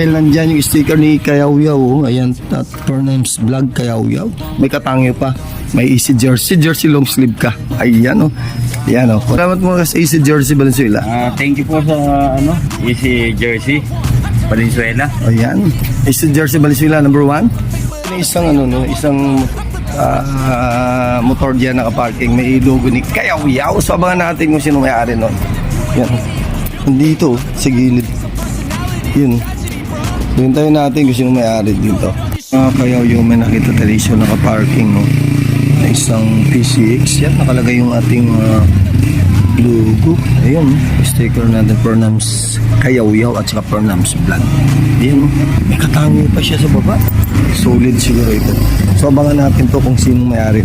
dahil nandyan yung sticker ni Kayawyaw, oh. Ayan, at Pernames Vlog Kayawyaw. May katangyo pa. May easy jersey long sleeve ka. Ayan, oh. Ayan, oh. Salamat mo sa easy jersey Valenzuela. Thank you po sa Easy Jersey Valenzuela. Ayan. Easy jersey Valenzuela number 1. Isang isang motor diyan nakaparking. May logo ni Kayawyaw. So abangan natin kung sino may-ari nun. Yan. Nandito, sa gilid. Yun. Hintayin natin kung sino may-ari dito. Kayawyaw, may nakita tayo siya nakaparking, no? Na isang PCX. Yan, nakalagay yung ating logo. Ayun, sticker natin, Pernames Kayawyaw at saka Pernames Vlog. Yan, may katango pa siya sa baba. Solid siguro ito. So abangan natin to kung sino may-ari.